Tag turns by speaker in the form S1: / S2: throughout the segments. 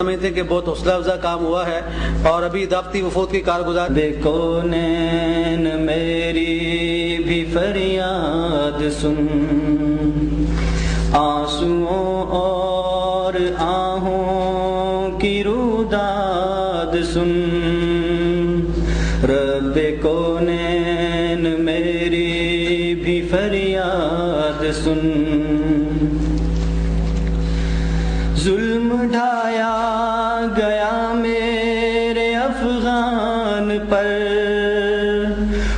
S1: سمجھتے ہیں کہ بہت حوصلہ افزا کام ہوا ہے اور ابھی دعوتی وفود کی کارگزار
S2: کونین میری بھی فریاد سن، آنسوؤں اور آہوں کی روداد سن، رب کونین میری بھی فریاد سن، ظلم ڈھایا گیا میرے افغان پر،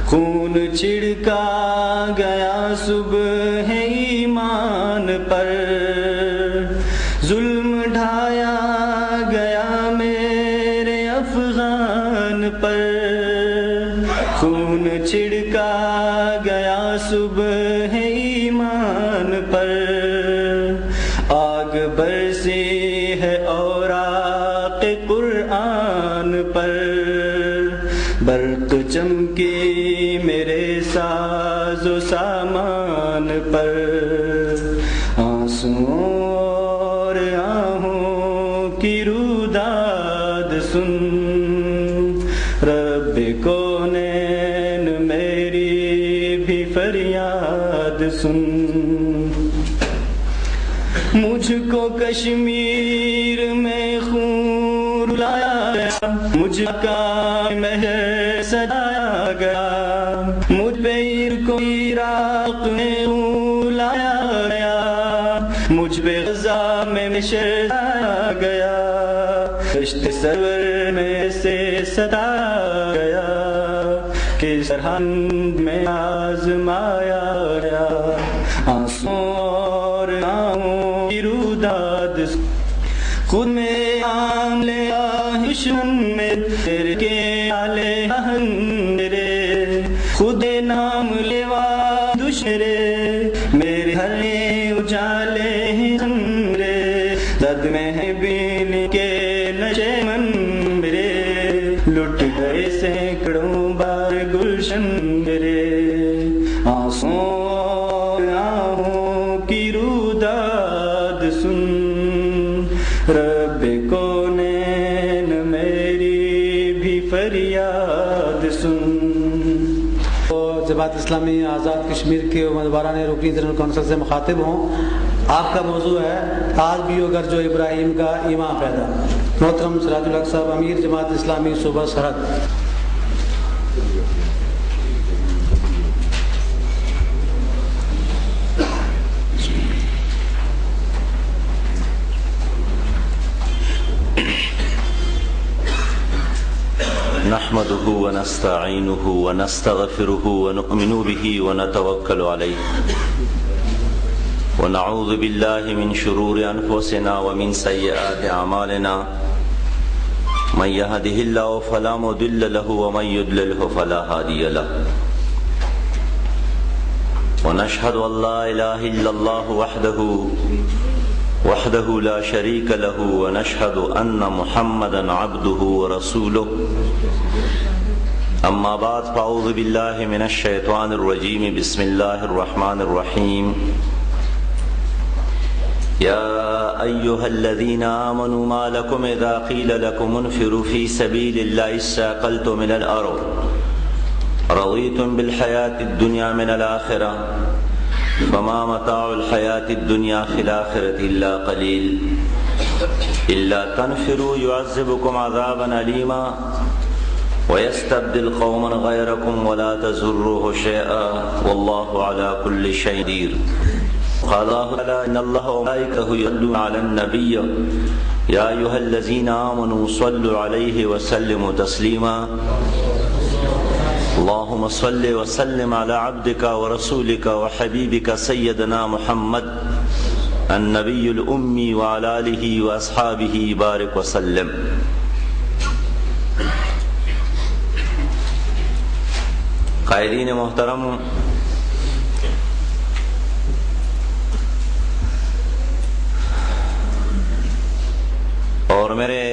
S2: خون چھڑکا گیا صبح ایمان پر، ظلم ڈھایا گیا میرے افغان پر، خون چھڑکا گیا صبح ایمان پر، آگ برسی ہے اوراق قرآن پر، برق چمکی میرے ساز و سامان پر، آنسوؤں اور آہوں کی روداد سن، رب کونین میری بھی فریاد سن، مجھ کو کشمیر میں خون رلایا گیا، مجھ کا مہر سجایا گیا، مجھ پہ کو عراق میں خون لایا گیا، مجھ پہ غزہ میں مشر لایا گیا، کشت سرور میں سے ستایا گیا، کہ سرحد میں آزمایا گیا، آنسوں اور آہوں کی روداد، خود میں عاملے دشمن میں تیرے کے آلے میرے، خود نام لیوا دشمرے، میرے ہرے اجالے میرے، درد میں ہے بین کے نشے من میرے، لٹ گئے سینکڑوں بار گلشن میرے، آنسوں آہوں کی روداد سن، رب کونین میری بھی فریاد سن۔
S1: جماعت اسلامی آزاد کشمیر کے امیدواران رکنی جنرل کونسل سے مخاطب ہوں، آپ کا موضوع ہے آج بھی اگر جو ابراہیم کا ایمان پیدا۔ محترم سراج الحق صاحب، امیر جماعت اسلامی صوبہ سرحد۔
S3: نحمده ونستعينه ونستغفره ونؤمن به ونتوكل عليه ونعوذ بالله من شرور أنفسنا ومن سيئات أعمالنا، من يهده الله فلا مضل له ومن يضلل فلا هادي له، ونشهد أن لا إله إلا الله وحده لا شريك له، ونشهد أن محمدا عبده ورسوله، أما بعد فأعوذ بالله من الشيطان الرجيم، بسم الله الرحمن الرحيم، يا أيها الذين آمنوا ما لكم إذا قيل لكم انفروا في سبيل الله استثقلتم من الأرض رضيتم بالحياة الدنيا من الآخرة فما متاع الحياة الدنيا في الآخرة إلا قليل إلا تنفروا يعذبكم عذابا أليما ويستبدل قوما غيركم ولا تضروه شيئا والله على كل شيء قدير، قال الله تعالى إن الله وملائكته يصلون على النبي يا أيها الذين آمنوا صلوا عليه وسلموا تسليما، اللهم صل وسلم على عبدك ورسولك وحبيبك سيدنا محمد النبي الأمي وعلى آله وأصحابه بارك وسلم۔ قائدین محترم، اور میرے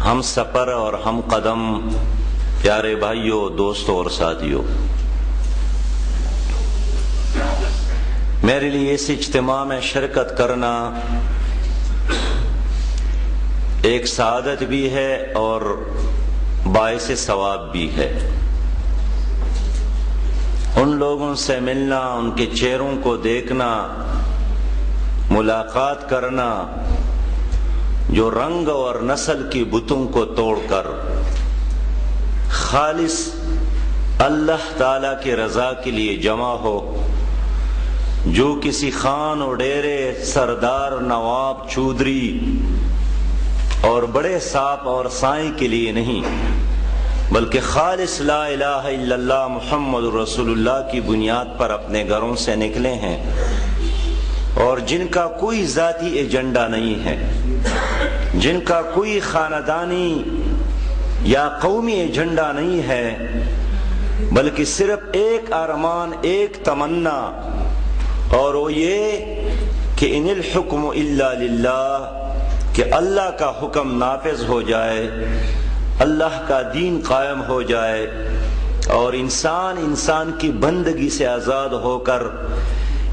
S3: ہم سفر اور ہم قدم پیارے بھائیوں، دوستوں اور ساتھیوں، میرے لیے اس اجتماع میں شرکت کرنا ایک سعادت بھی ہے اور باعث ثواب بھی ہے۔ ان لوگوں سے ملنا، ان کے چہروں کو دیکھنا، ملاقات کرنا جو رنگ اور نسل کی بتوں کو توڑ کر خالص اللہ تعالی کی رضا کے لیے جمع ہو، جو کسی خان و ڈیرے، سردار، نواب، چودھری اور بڑے صاحب اور سائیں کے لیے نہیں، بلکہ خالص لا الہ الا اللہ محمد رسول اللہ کی بنیاد پر اپنے گھروں سے نکلے ہیں، اور جن کا کوئی ذاتی ایجنڈا نہیں ہے، جن کا کوئی خاندانی یا قومی ایجنڈا نہیں ہے، بلکہ صرف ایک ارمان، ایک تمنا، اور وہ یہ کہ ان الحکم الا للہ، کہ اللہ کا حکم نافذ ہو جائے، اللہ کا دین قائم ہو جائے، اور انسان کی بندگی سے آزاد ہو کر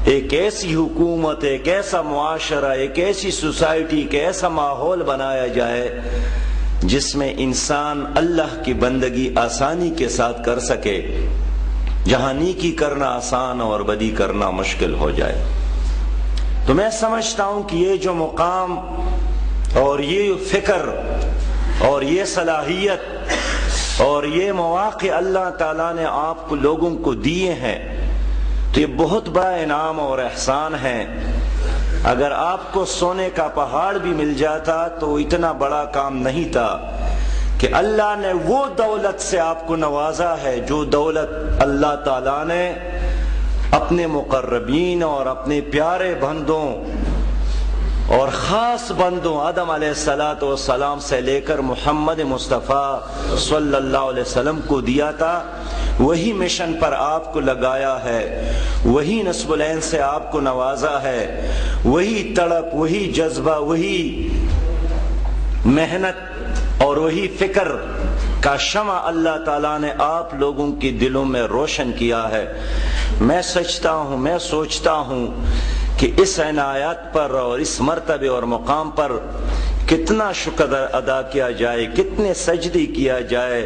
S3: ایک ایسی حکومت، ایک ایسا معاشرہ، ایک ایسی سوسائٹی، ایک ایسا ماحول بنایا جائے جس میں انسان اللہ کی بندگی آسانی کے ساتھ کر سکے، جہاں نیکی کرنا آسان اور بدی کرنا مشکل ہو جائے۔ تو میں سمجھتا ہوں کہ یہ جو مقام اور یہ فکر اور یہ صلاحیت اور یہ مواقع اللہ تعالیٰ نے آپ کو لوگوں کو دیے ہیں، تو یہ بہت بڑا انعام اور احسان ہے۔ اگر آپ کو سونے کا پہاڑ بھی مل جاتا تو اتنا بڑا کام نہیں تھا کہ اللہ نے وہ دولت سے آپ کو نوازا ہے جو دولت اللہ تعالیٰ نے اپنے مقربین اور اپنے پیارے بندوں اور خاص بندوں آدم علیہ السلام سے لے کر محمد مصطفیٰ صلی اللہ علیہ وسلم کو دیا تھا۔ وہی مشن پر آپ کو لگایا ہے، وہی نصب العین سے آپ کو نوازا ہے، وہی تڑپ، وہی جذبہ، وہی محنت اور وہی فکر کا شمع اللہ تعالیٰ نے آپ لوگوں کے دلوں میں روشن کیا ہے۔ میں سوچتا ہوں کہ اس عنایت پر اور اس مرتبے اور مقام پر کتنا شکر ادا کیا جائے، کتنے سجدے کیا جائے،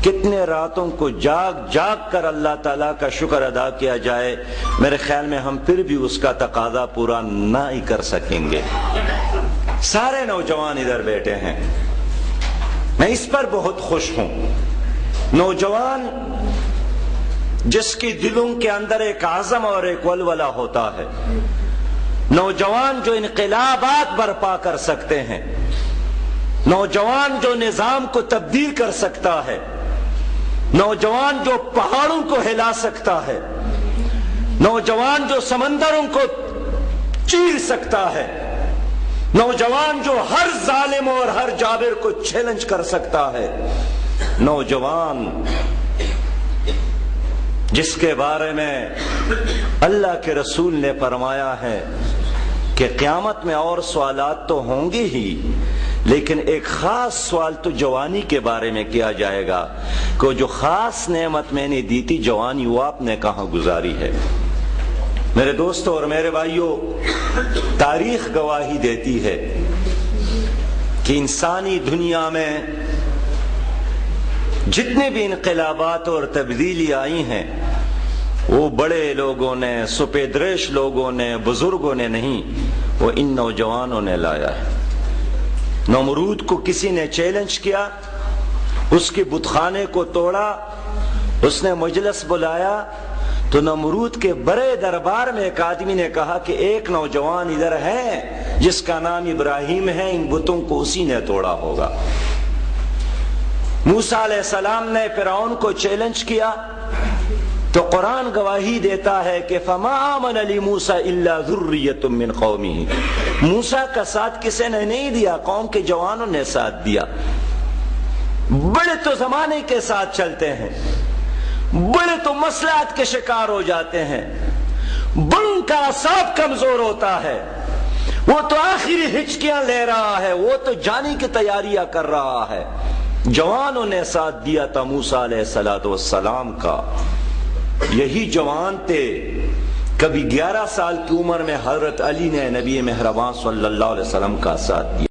S3: کتنے راتوں کو جاگ کر اللہ تعالیٰ کا شکر ادا کیا جائے۔ میرے خیال میں ہم پھر بھی اس کا تقاضا پورا نہ ہی کر سکیں گے۔ سارے نوجوان ادھر بیٹھے ہیں، میں اس پر بہت خوش ہوں۔ نوجوان جس کی دلوں کے اندر ایک عزم اور ایک ولولہ ہوتا ہے، نوجوان جو انقلابات برپا کر سکتے ہیں، نوجوان جو نظام کو تبدیل کر سکتا ہے، نوجوان جو پہاڑوں کو ہلا سکتا ہے، نوجوان جو سمندروں کو چیر سکتا ہے، نوجوان جو ہر ظالم اور ہر جابر کو چیلنج کر سکتا ہے، نوجوان جس کے بارے میں اللہ کے رسول نے فرمایا ہے کہ قیامت میں اور سوالات تو ہوں گے ہی، لیکن ایک خاص سوال تو جوانی کے بارے میں کیا جائے گا کہ جو خاص نعمت میں نے دی تھی جوانی، وہ آپ نے کہاں گزاری ہے۔ میرے دوستوں اور میرے بھائیوں، تاریخ گواہی دیتی ہے کہ انسانی دنیا میں جتنے بھی انقلابات اور تبدیلی آئی ہیں، وہ بڑے لوگوں نے، سپیدریش لوگوں نے، بزرگوں نے نہیں، وہ ان نوجوانوں نے لایا ہے۔ نمرود کو کسی نے چیلنج کیا، اس کے بت خانے کو توڑا، اس نے مجلس بلایا تو نمرود کے بڑے دربار میں ایک آدمی نے کہا کہ ایک نوجوان ادھر ہے جس کا نام ابراہیم ہے، ان بتوں کو اسی نے توڑا ہوگا۔ موسیٰ علیہ السلام نے فرعون کو چیلنج کیا تو قرآن گواہی دیتا ہے کہ فما آمن لموسیٰ الا ذریۃ من قومہ، موسیٰ کا ساتھ کسی نے نہیں دیا، قوم کے جوانوں نے ساتھ دیا۔ بڑے تو زمانے کے ساتھ چلتے ہیں، بڑے تو مصلحت کے شکار ہو جاتے ہیں، بڑوں کا اعصاب کمزور ہوتا ہے، وہ تو آخری ہچکیاں لے رہا ہے، وہ تو جانے کی تیاریاں کر رہا ہے۔ جوانوں نے ساتھ دیا تھا موسیٰ علیہ السلام کا، یہی جوان تھے۔ کبھی 11 سال کی عمر میں حضرت علی نے نبی مہربان صلی اللہ علیہ وسلم کا ساتھ دیا۔